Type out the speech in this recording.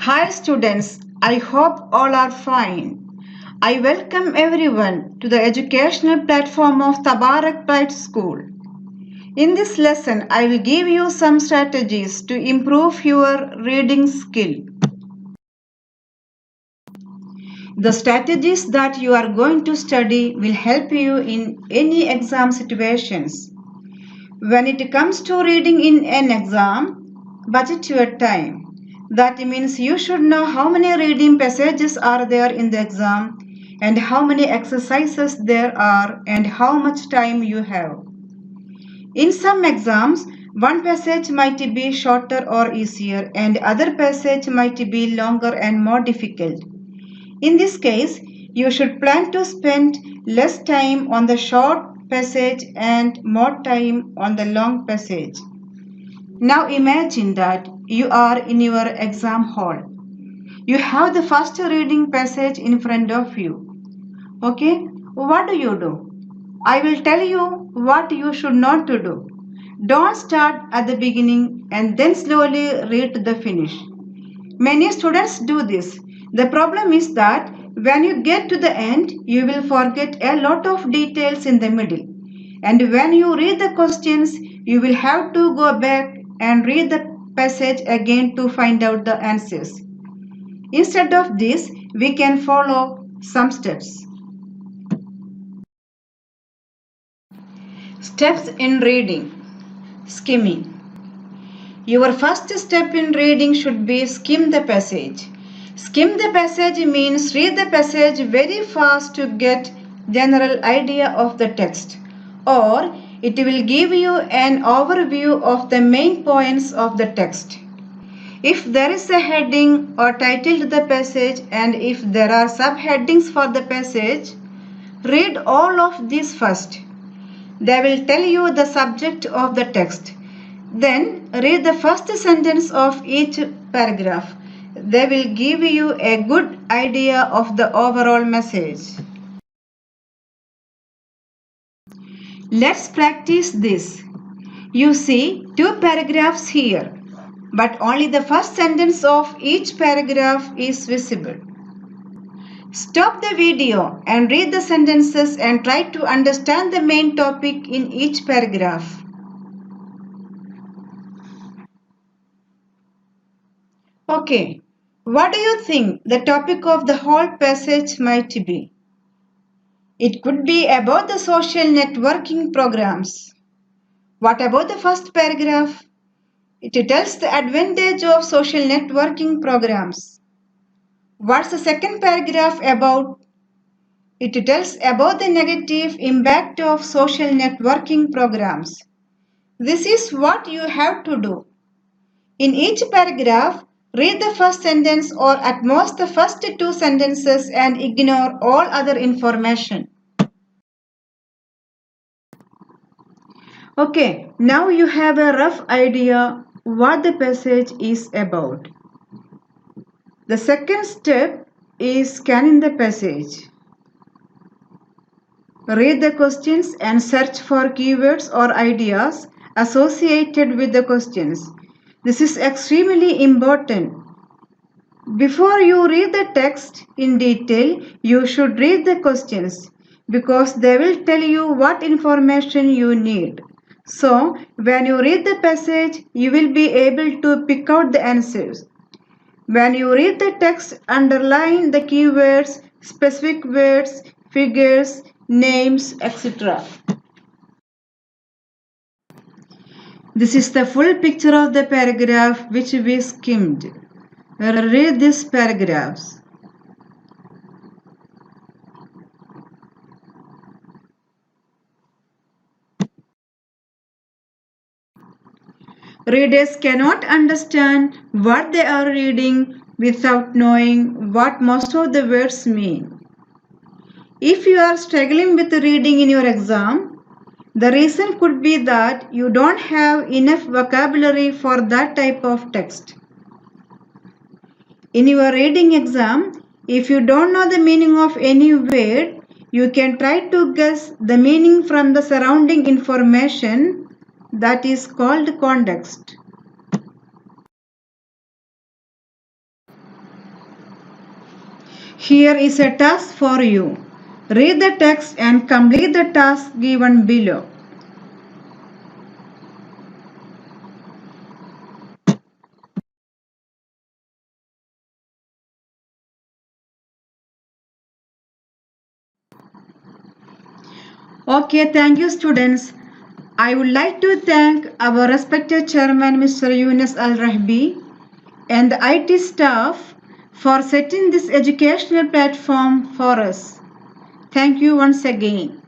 Hi students, I hope all are fine. I welcome everyone to the educational platform of Tabarak Private School. In this lesson, I will give you some strategies to improve your reading skill. The strategies that you are going to study will help you in any exam situations. When it comes to reading in an exam, budget your time. That means you should know how many reading passages are there in the exam and how many exercises there are and how much time you have. In some exams, one passage might be shorter or easier and other passage might be longer and more difficult. In this case, you should plan to spend less time on the short passage and more time on the long passage. Now imagine that you are in your exam hall. You have the first reading passage in front of you. Okay, what do? I will tell you what you should not to do. Don't start at the beginning and then slowly read to the finish. Many students do this. The problem is that when you get to the end, you will forget a lot of details in the middle. And when you read the questions, you will have to go back and read the passage again to find out the answers. Instead of this, we can follow some steps. Steps in reading. Skimming. Your first step in reading should be skim the passage. Skim the passage means read the passage very fast to get general idea of the text, or it will give you an overview of the main points of the text. If there is a heading or title to the passage and if there are subheadings for the passage, read all of these first. They will tell you the subject of the text. Then read the first sentence of each paragraph. They will give you a good idea of the overall message. Let's practice this. You see two paragraphs here, but only the first sentence of each paragraph is visible. Stop the video and read the sentences and try to understand the main topic in each paragraph. Okay, what do you think the topic of the whole passage might be? It could be about the social networking programs. What about the first paragraph? It tells the advantage of social networking programs. What's the second paragraph about? It tells about the negative impact of social networking programs. This is what you have to do. In each paragraph, read the first sentence or at most the first two sentences and ignore all other information. Okay, now you have a rough idea what the passage is about. The second step is scanning the passage. Read the questions and search for keywords or ideas associated with the questions. This is extremely important. Before you read the text in detail, you should read the questions because they will tell you what information you need. So, when you read the passage, you will be able to pick out the answers. When you read the text, underline the keywords, specific words, figures, names, etc. This is the full picture of the paragraph which we skimmed. Read these paragraphs. Readers cannot understand what they are reading without knowing what most of the words mean. If you are struggling with reading in your exam, the reason could be that you don't have enough vocabulary for that type of text. In your reading exam, if you don't know the meaning of any word, you can try to guess the meaning from the surrounding information. That is called context. Here is a task for you. Read the text and complete the task given below. Okay, thank you students. I would like to thank our respected chairman Mr. Yunus Al-Rahbi and the IT staff for setting this educational platform for us. Thank you once again.